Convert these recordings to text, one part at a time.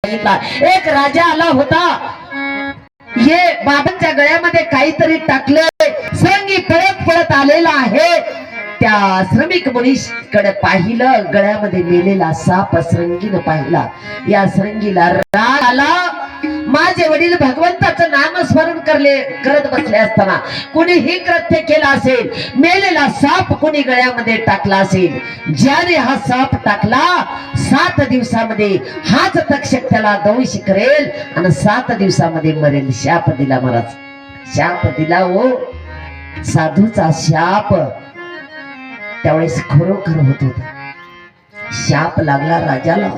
सांगितला। एक राजा आला होता, हे बाबांच्या गळ्यामध्ये काहीतरी टाकले, सरंगी पळत पळत आलेला आहे। त्या श्रमिक मुनीकडे पाहिलं, गळ्यामध्ये मेलेला साप सरंगीने पाहिला। या सरंगीला राग आला, माझे वडील भगवंताचं नामस्मरण करत बसले असताना कुणी ही कृत्य केलं असेल, मेलेला साप कुणी गळ्यामध्ये टाकला असेल। ज्याने हा साप टाकला 7 दिवसामध्ये हाच तक्षक त्याला दंश करेल आणि 7 दिवसामध्ये मरेल। शाप दिला महाराज, शाप दिला हो साधूचा शाप। त्यावेळेस खरोखर होत होता, शाप लागला राजाला।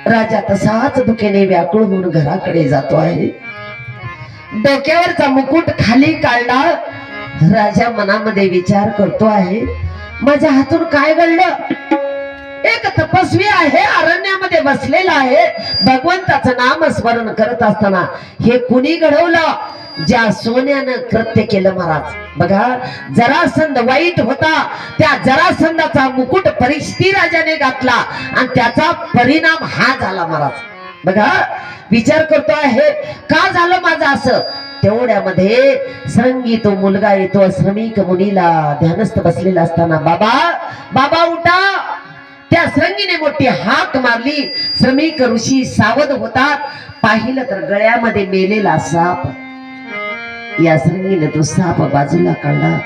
राजा तसाच दुखेने व्याकुळ होऊन घराकडे जातो आहे। डोक्यावरचा मुकुट खाली काढला, राजा मनामध्ये विचार करतो आहे, माझ्या हातून काय घडलं? एक तपस्वी आहे, अरण्यामध्ये बसलेला आहे, भगवंताचं नाम स्मरण करत असताना हे कुणी घडवलं? ज्या सोन्यानं कृत्य केलं महाराज। बघा, जरासंध वाईट होता, त्या जरासंधाचा मुकुट परीक्षिती राजाने घातला आणि त्याचा परिणाम हा झाला महाराज। बघा, विचार करतो आहे का झालं माझं असं। तेवढ्यामध्ये सरंगी तो मुलगा येतो, श्रमिक मुनीला ध्यानस्थ बसलेला असताना, बाबा बाबा उठा। त्या सरंगीने मोठी हाक मारली, श्रमिक ऋषी सावध होतात, पाहिलं तर गळ्यामध्ये मेलेला साप। या सरंगीने तो साप बाजूला काढला।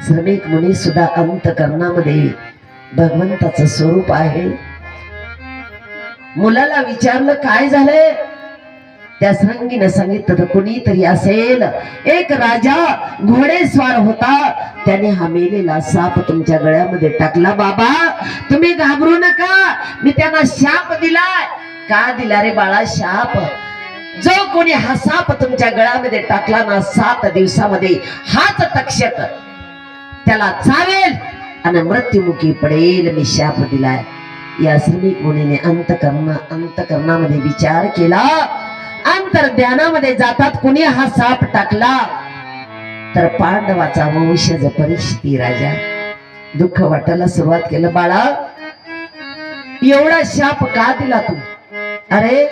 श्रमिक मुनी सुद्धा अंतकरणामध्ये भगवंताचं स्वरूप आहे। मुलाला विचारलं काय झालंय? त्या सरंगीने सांगितलं तर कुणीतरी असेल, एक राजा घोडेस्वार होता, त्याने हा मेलेला साप तुमच्या गळ्यामध्ये टाकला। बाबा तुम्ही घाबरू नका, मी त्यांना शाप दिलाय। का दिला रे बाळा शाप? जो कोणी हा साप तुमच्या गळ्यामध्ये टाकला ना, 7 दिवसामध्ये हाच तक्षक त्याला चावेल आणि मृत्युमुखी पडेल, मी शाप दिलाय। या श्रमिक मुनीने अंतकरणामध्ये विचार केला, अंतर्ध्यानामध्ये जातात, कुणी हा साप टाकला तर पांडवाचा वंशज परीक्षिती राजा। दुःख वाटायला सुरुवात केलं, बाळा एवढा शाप का दिला तू? अरे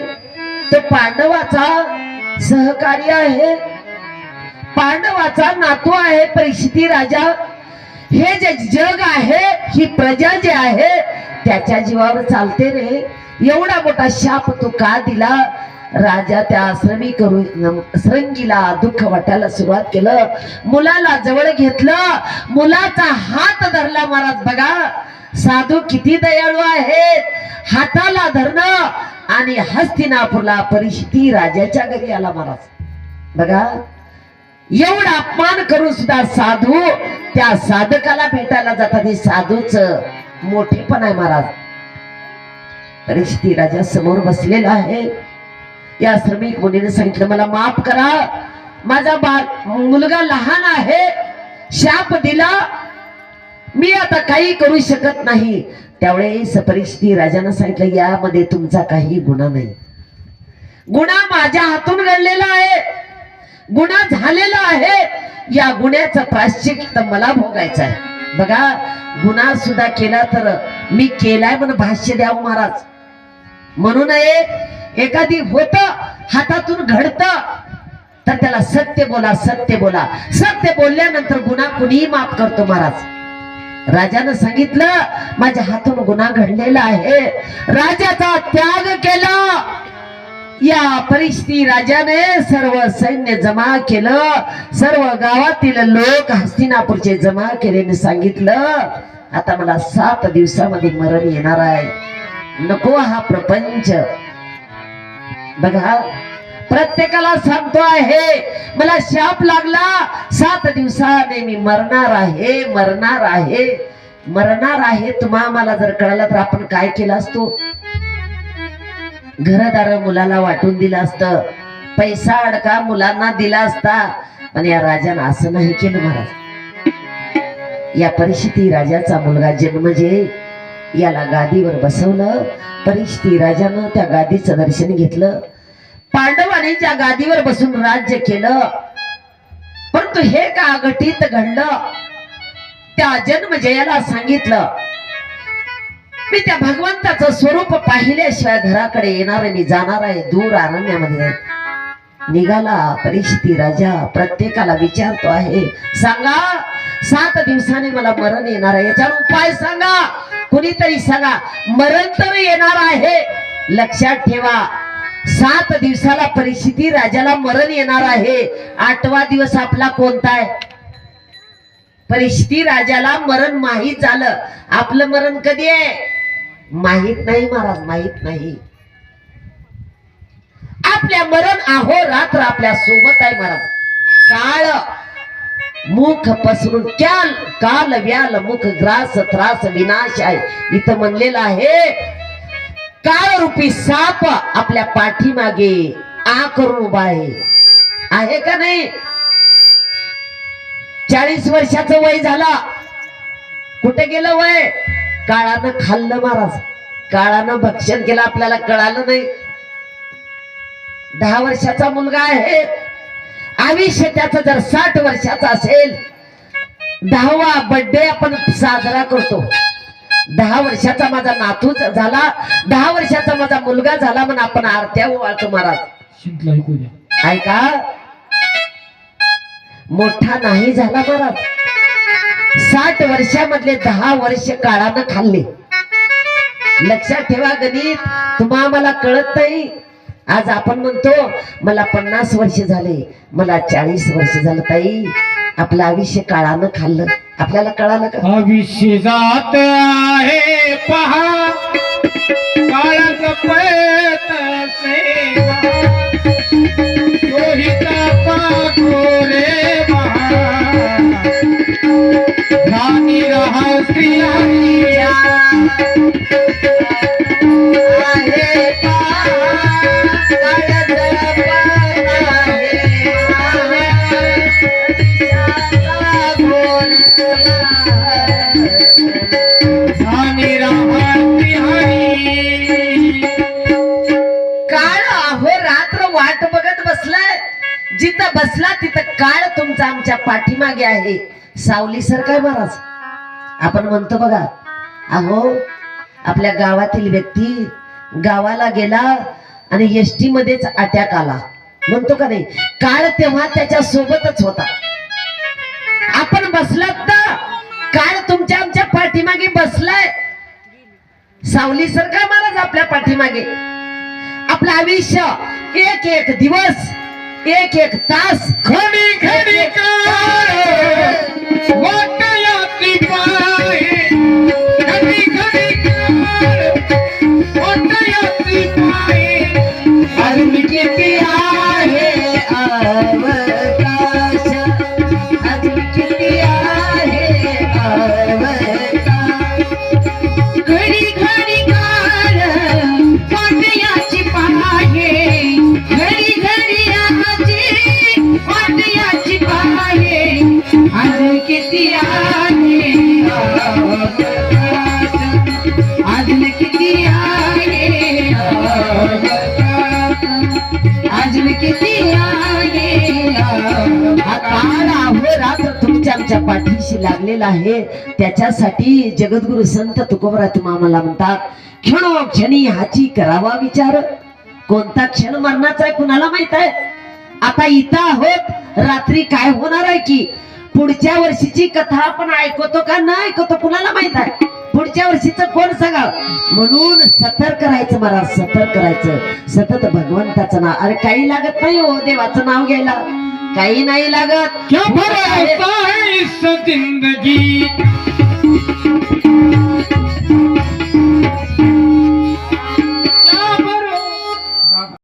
तो पांडवाचा सहकारी आहे, पांडवाचा नातू आहे परीक्षिती राजा। हे जे जग आहे, ही प्रजा जे आहे, त्याच्या जीवावर चालते रे। एवढा मोठा शाप तू का दिला? राजा त्या सरंगीला दुःख वाटायला सुरुवात केलं, मुलाला जवळ घेतलं, मुलाचा हात धरला महाराज। बघा साधू किती दयाळू आहेत, हाताला धरणं आणि हस्तिनापूरला परीक्षिती राजाच्या घरी आला महाराज। बघा एवढा अपमान करून सुद्धा साधू त्या साधकाला भेटायला जातात, हे साधूच मोठेपण आहे महाराज। परीक्षिती राजा समोर बसलेला आहे। या श्रमिक मुनीने सांगितलं, मला माफ करा, माझा मुलगा लहान आहे, शाप दिला, मी आता काही करू शकत नाही। त्यावेळेस परीक्षिती राजाने सांगितलं, यामध्ये तुमचा काही गुन्हा नाही, गुन्हा माझ्या हातून घडलेला आहे, गुन्हा झालेला आहे, या गुन्ह्याचं प्रायश्चित्त मला भोगायचं आहे। बघा गुन्हा सुद्धा केला तर मी केलाय म्हणून भाष्य द्यावं महाराज। म्हणून एखादी होत हातातून घडत तर त्याला सत्य बोला, सत्य बोला, सत्य बोलल्यानंतर गुन्हा कुणीही माफ करतो महाराज। राजानं सांगितलं, माझ्या हातून गुन्हा घडलेला आहे, राजाचा त्याग केला। या परीक्षिती राजाने सर्व सैन्य जमा केलं, सर्व गावातील लोक हस्तिनापूरचे जमा केले, सांगितलं आता मला 7 दिवसामध्ये मरण येणार आहे, नको हा प्रपंच। बघा प्रत्येकाला सांगतो आहे, मला शाप लागला, 7 दिवसाने मी मरणार आहे, मरणार आहे, मरणार आहे। तुम्हा मला जर कळलं तर आपण काय केलं असतो? घरदार मुलाला वाटून दिलं असतं, पैसा अडका मुलांना दिला असता, पण या राजानं असं नाही केलं महाराज। या परीक्षिती राजाचा मुलगा जन्मजे याला गादीवर बसवलं। परीक्षिती राजानं त्या गादीचं दर्शन घेतलं, पांडवांनी ज्या गादीवर बसून राज्य केलं, परंतु हे का घटित घडलं? त्या जन्मजयाला सांगितलं, मी त्या भगवंताचं स्वरूप पाहिल्याशिवाय घराकडे येणार मी जाणार आहे दूर अरण्यामध्ये. निघाला परीक्षिती राजा प्रत्येकाला विचारतो आहे, सांगा 7 दिवसांनी मला मरण येणार आहे, याच्यावर उपाय सांगा, कुणीतरी सांगा. मरण तर येणार आहे, लक्षात ठेवा. 7 दिवसाला परीक्षिती राजाला मरण येणार आहे. 8वा दिवस आपला कोणता आहे? परीक्षिती राजाला मरण माहीत झालं. आपलं मरण कधी आहे माहीत नाही महाराज, माहीत नाही. आपल्या मरण अहोरात्र आपल्या सोबत आहे महाराज. काळ मुख पसरून काल व्याल मुख ग्रास त्रास विनाश आहे इथं म्हणलेलं आहे. काळ रूपी साप आपल्या पाठीमागे आ करून उभा आहे का नाही? 40 वर्षाचं वय झाला, कुठे गेलं वय? काळानं खाल्लं महाराज, काळानं भक्षण केलं, आपल्याला कळालं नाही. 10 वर्षाचा मुलगा आहे, आयुष्य त्याचं जर 60 वर्षाचा असेल, 10वा बर्थडे आपण साजरा करतो. 10 वर्षाचा माझा नातू झाला, 10 वर्षाचा माझा मुलगा झाला म्हणून आपण आरत्या वाळतो महाराज. ऐका, मोठा नाही झाला महाराज. 60 वर्षामधले 10 वर्ष काळानं खाल्ले. लक्षात ठेवा, गणित तुम्हा मला कळत नाही. आज आपण म्हणतो मला 50 वर्ष झाले, मला 40 वर्ष झालं. ताई, आपलं आयुष्य काळानं खाल्लं. आपल्याला कळालं का? आयुष्य जात आहे पहा, काळाचं पळत सेवा, तोही गोरे महा, राणी रहस्या जिथं बसला तिथं काळ तुमचा आमच्या पाठीमागे आहे. सावली सर काय महाराज आपण म्हणतो बघा. अहो, आपल्या गावातील व्यक्ती गावाला गेला आणि एसटी मध्येच अटॅक आला, म्हणतो का नाही? काळ तेव्हा त्याच्या सोबतच होता. आपण बसलात ना, काळ तुमच्या आमच्या पाठीमागे बसलाय. सावली सर काय महाराज आपल्या पाठीमागे. आपलं आयुष्य एक एक दिवस, एक एक तास, खडी खडी वाटयाती पाहे, खडी खडी वाटयाती पाहे, अजून किती आहे अवकाश, अजून किती आहे अवकाश. घडी घडी काळ वाटयाची पाहे, घडी घडी वाटयाची पाहे, अजून किती आहे अवकाश, अजून किती आहे अवकाश, अजून किती आहे. हा काळ अहोरात्र तुमच्या आमच्या पाठीशी लागलेला आहे. त्याच्यासाठी जगद्गुरु संत तुकोबराय मामाला म्हणतात, क्षणोक्षणी हाची करावा विचार. कोणता क्षण मरणाचा आहे कुणाला माहित आहे? आता इथं आहोत, रात्री काय होणार आहे की पुढच्या वर्षीची कथा आपण ऐकतो का नाही ऐकतो कुणाला माहित आहे? पुढच्या वर्षीचं कोण सांगा. म्हणून सतर्क राहायचं महाराज, सतर्क राहायचं. सतत भगवंताचं नाव. अरे काही लागत नाही हो देवाचं नाव घ्यायला, काही नाही लागत. क्या भरोसा है इस जिंदगी